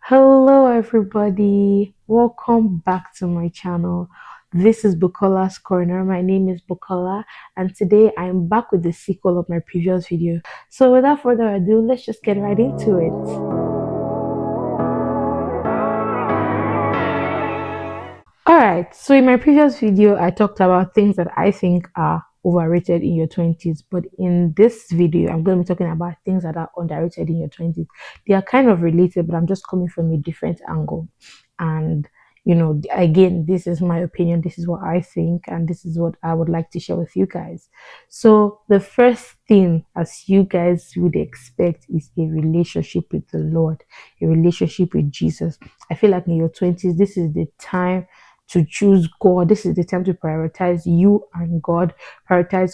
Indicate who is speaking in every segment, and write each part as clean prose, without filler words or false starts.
Speaker 1: Hello, everybody. Welcome back to my channel. This is Bukola's Corner. My name is Bukola, and today I'm back with the sequel of my previous video. So, without further ado, let's just get right into it. All right. So, in my previous video, I talked about things that I think are overrated in your 20s, but in this video, I'm going to be talking about things that are underrated in your 20s. They are kind of related, but I'm just coming from a different angle. And again, this is my opinion, this is what I think, and this is what I would like to share with you guys. So the first thing, as you guys would expect, is a relationship with the Lord, a relationship with Jesus. I feel like in your 20s, this is the time to choose God. This is the time to prioritize you and God, prioritize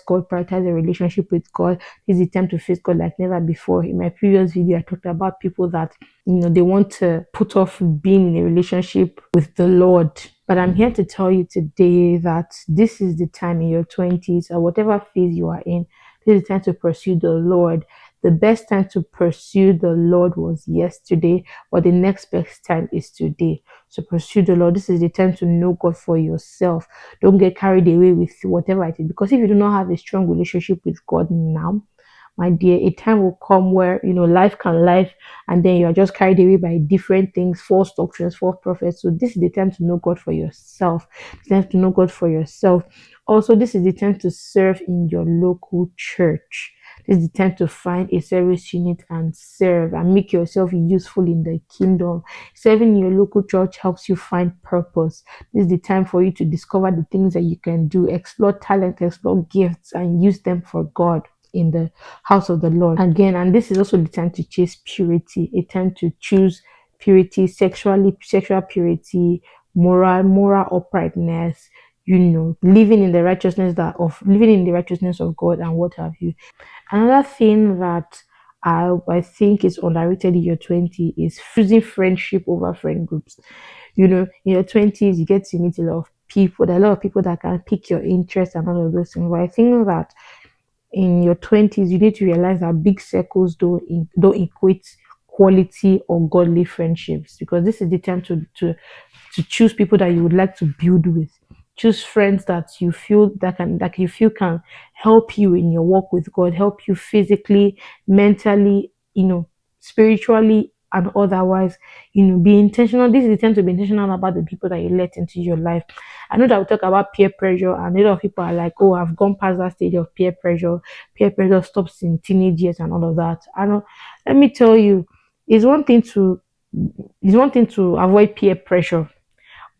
Speaker 1: a relationship with God. This is the time to face God like never before. In my previous video, I talked about people that they want to put off being in a relationship with the Lord. But I'm here to tell you today that this is the time in your 20s or whatever phase you are in. This is the time to pursue the Lord. The best time to pursue the Lord was yesterday, but the next best time is today. So pursue the Lord. This is the time to know God for yourself. Don't get carried away with whatever it is. Because if you do not have a strong relationship with God now, my dear, a time will come where life can life, and then you're just carried away by different things, false doctrines, false prophets. So this is the time to know God for yourself. It's time to know God for yourself. Also, this is the time to serve in your local church. This is the time to find a service unit and serve and make yourself useful in the kingdom. Serving in your local church helps you find purpose. This is the time for you to discover the things that you can do, explore talent, explore gifts, and use them for God in the house of the Lord. Again, and this is also the time to chase purity, a time to choose purity, sexual purity, moral uprightness, living in the righteousness of God and what have you. Another thing that I think is underrated in your 20s is choosing friendship over friend groups. In your 20s, you get to meet a lot of people. There are a lot of people that can pick your interest and all of those things. But I think that in your 20s, you need to realize that big circles don't equate quality or godly friendships, because this is the time to choose people that you would like to build with. Choose friends that you feel can help you in your walk with God, help you physically, mentally, spiritually and otherwise. Be intentional. This is the time to be intentional about the people that you let into your life. I know that we talk about peer pressure, and a lot of people are like, oh, I've gone past that stage of peer pressure. Peer pressure stops in teenage years and all of that. I know. Let me tell you, it's one thing to avoid peer pressure,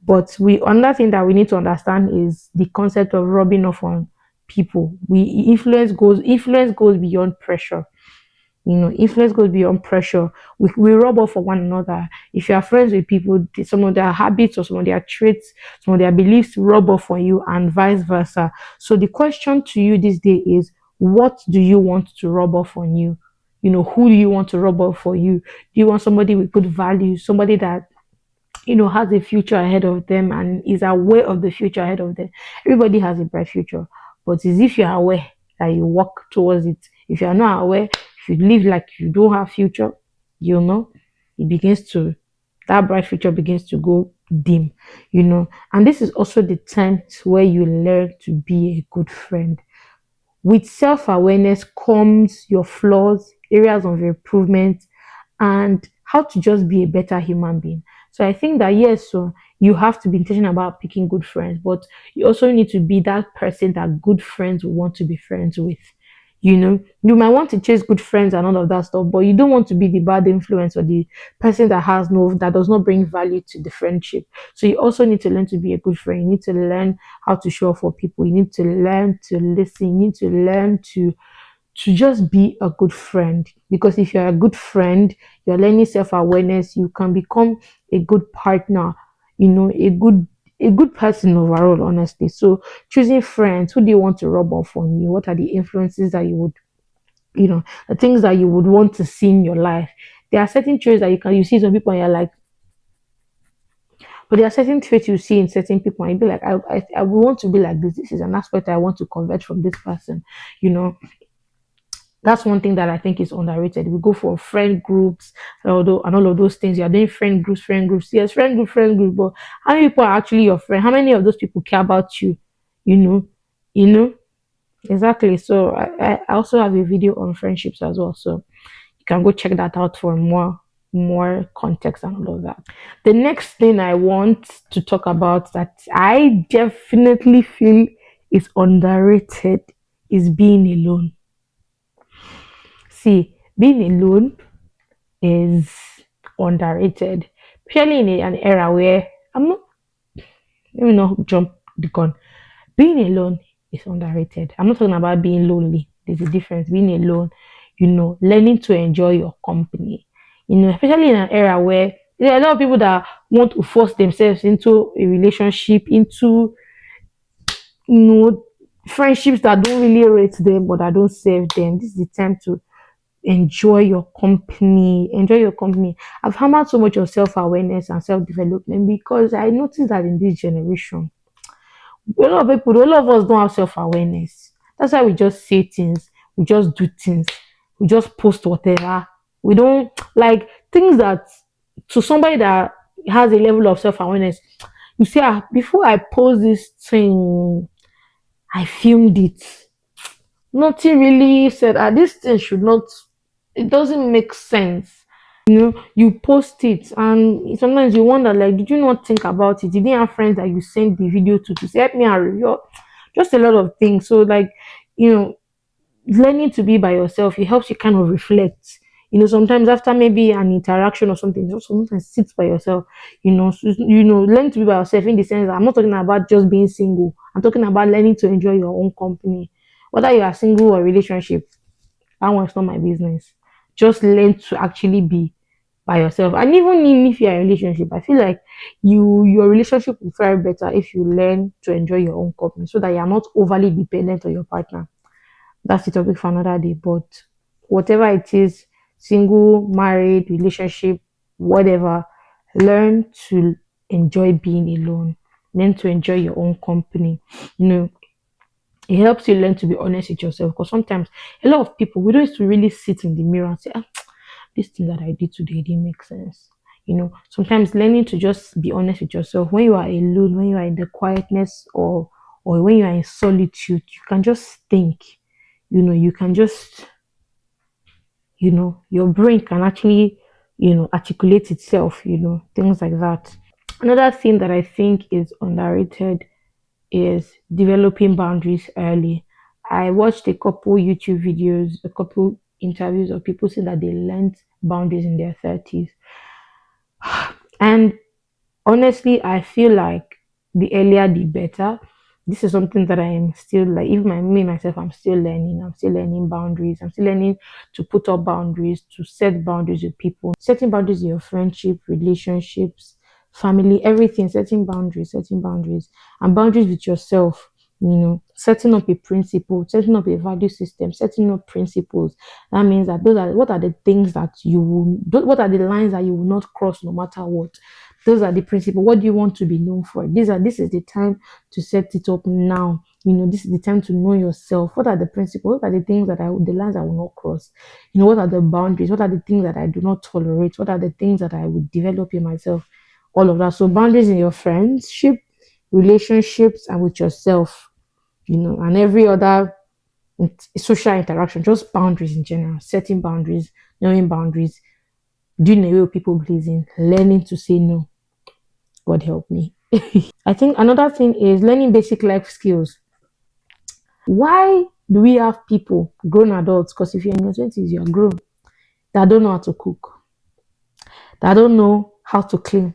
Speaker 1: but another thing that we need to understand is the concept of rubbing off on people. Influence goes beyond pressure. Influence goes beyond pressure. We rub off on one another. If you are friends with people, some of their habits or some of their traits, some of their beliefs rub off on you, and vice versa. So the question to you this day is, what do you want to rub off on you? Who do you want to rub off for you? Do you want somebody with good values, somebody that has a future ahead of them and is aware of the future ahead of them? Everybody has a bright future, but it's if you are aware that you walk towards it. If you are not aware, if you live like you don't have future, it begins to that bright future begins to go dim. And this is also the time where you learn to be a good friend. With self-awareness comes your flaws, areas of improvement, and how to just be a better human being. So I think that yes, so you have to be intentional about picking good friends, but you also need to be that person that good friends will want to be friends with. You might want to chase good friends and all of that stuff, but you don't want to be the bad influence or the person that does not bring value to the friendship. So you also need to learn to be a good friend. You need to learn how to show up for people. You need to learn to listen. You need to learn to just be a good friend, because if you're a good friend, you're learning self-awareness, you can become a good partner, a good person overall, honestly. So choosing friends, who do you want to rub off on you? What are the influences that you would, the things that you would want to see in your life? There are certain traits that you see some people and you're like, but there are certain traits you see in certain people and you be like, I want to be like this. This is an aspect I want to convert from this person. you know That's one thing that I think is underrated. We go for friend groups, although and all of those things. You're doing friend groups. Yes, friend group. But how many people are actually your friend? How many of those people care about you? You know, you know exactly. So I also have a video on friendships as well. So you can go check that out for more context and all of that. The next thing I want to talk about that I definitely feel is underrated is being alone. See, being alone is underrated, especially in an era where I'm not, let me not jump the gun. Being alone is underrated. I'm not talking about being lonely. There's a difference. Being alone, learning to enjoy your company. Especially in an era where there are a lot of people that want to force themselves into a relationship, into you know friendships that don't really rate them but that don't serve them. This is the time to enjoy your company. Enjoy your company. I've hammered so much of self-awareness and self-development because I noticed that in this generation, a lot of us don't have self-awareness. That's why we just say things, we just do things, we just post whatever. We don't like things that to somebody that has a level of self-awareness, you see, before I post this thing, I filmed it. Nothing really said, this thing should not, it doesn't make sense. You post it and sometimes you wonder, like, did you not think about it? Did you have friends that you send the video to say, help me and review? Just a lot of things. So, like, you know, learning to be by yourself, it helps you kind of reflect. Sometimes after maybe an interaction or something, just sometimes sit by yourself. Learn to be by yourself in the sense that I'm not talking about just being single. I'm talking about learning to enjoy your own company, whether you are single or relationship. That one's not my business. Just learn to actually be by yourself. And even if you're in a relationship, I feel like your relationship will fare better if you learn to enjoy your own company so that you're not overly dependent on your partner. That's the topic for another day. But whatever it is, single, married, relationship, whatever, learn to enjoy being alone. Learn to enjoy your own company. You know, it helps you learn to be honest with yourself because sometimes a lot of people we don't used to really sit in the mirror and say, this thing that I did today didn't make sense. Sometimes learning to just be honest with yourself when you are alone, when you are in the quietness or when you are in solitude, you can just think. You can just your brain can actually articulate itself, things like that. Another thing that I think is underrated is developing boundaries early. I watched a couple YouTube videos, a couple interviews of people saying that they learned boundaries in their 30s. And honestly, I feel like the earlier the better. This is something that I am still like, even me myself, I'm still learning. I'm still learning boundaries. I'm still learning to put up boundaries, to set boundaries with people, setting boundaries in your friendship, relationships, family, everything, setting boundaries, and boundaries with yourself. Setting up a principle, setting up a value system, setting up principles. That means that those are what are the things that what are the lines that you will not cross no matter what. Those are the principles. What do you want to be known for? This is the time to set it up now. This is the time to know yourself. What are the principles? What are the things the lines I will not cross? What are the boundaries? What are the things that I do not tolerate? What are the things that I would develop in myself? All of that. So boundaries in your friendship, relationships, and with yourself, and every other social interaction, just boundaries in general, setting boundaries, knowing boundaries, doing away with people pleasing, learning to say no. God help me. I think another thing is learning basic life skills. Why do we have people, grown adults, because if you're in your 20s, you're grown, that don't know how to cook, that don't know how to clean,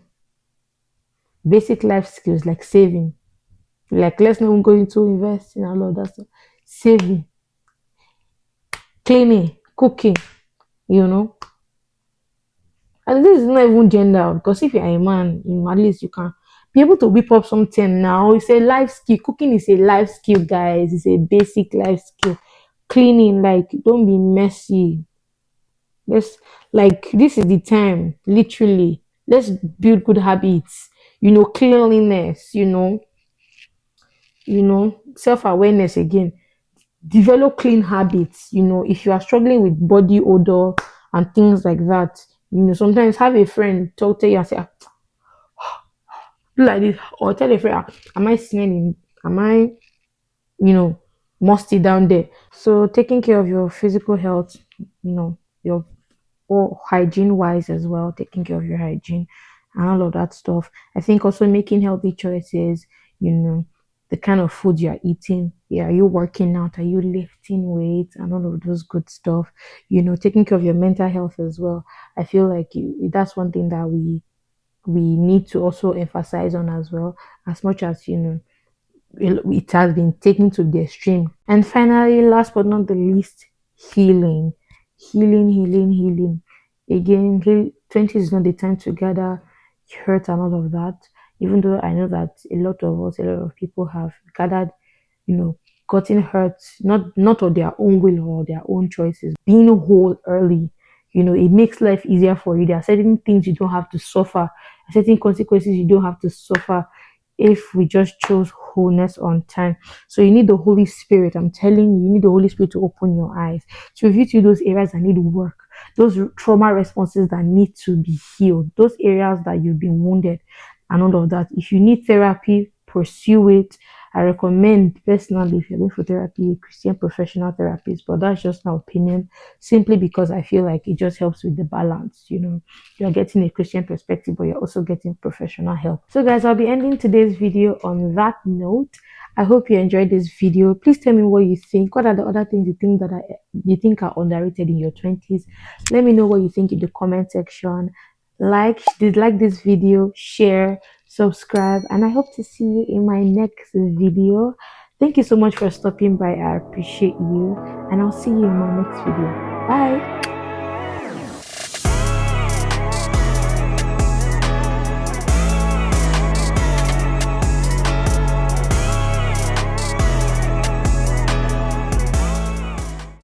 Speaker 1: basic life skills like saving, like let's not even go into investing and all of that stuff. Saving, cleaning, cooking, you know. And this is not even gender because if you're a man, at least you can be able to whip up something now. It's a life skill. Cooking is a life skill, guys. It's a basic life skill. Cleaning, like, don't be messy. Let's like this is the time, literally. Let's build good habits. Cleanliness. Self-awareness again. develop clean habits. If you are struggling with body odor and things like that, sometimes have a friend talk to you and say, "Ah, do like this," or tell a friend, "Ah, am I smelling? Am I, you know, musty down there?" So taking care of your physical health, your or hygiene wise as well, taking care of your hygiene and all of that stuff. I think also making healthy choices, you know, the kind of food you're eating. Yeah, are you working out? Are you lifting weights and all of those good stuff? Taking care of your mental health as well. I feel like that's one thing that we need to also emphasize on as well, as much as it has been taken to the extreme. And finally, last but not the least, healing. Healing. Again, 20 is not the time to gather hurt and all of that. Even though I know that a lot of people have gathered, you know, gotten hurt, not of their own will or their own choices. Being whole early, it makes life easier for you. There are certain things you don't have to suffer, certain consequences you don't have to suffer if we just chose wholeness on time. So you need the Holy Spirit. I'm telling you, you need the Holy Spirit to open your eyes, to reveal to you those areas that need work, those trauma responses that need to be healed, those areas that you've been wounded and all of that. If you need therapy, pursue it. I recommend personally, if you're going for therapy, a Christian professional therapist, but that's just my opinion, simply because I feel like it just helps with the balance. You're getting a Christian perspective, but you're also getting professional help. So guys, I'll be ending today's video on that note. I hope you enjoyed this video. Please tell me what you think. What are the other things you think are underrated in your 20s? Let me know what you think in the comment section. Dislike this video, share, subscribe, and I hope to see you in my next video. Thank you so much for stopping by. I appreciate you, and I'll see you in my next video. Bye.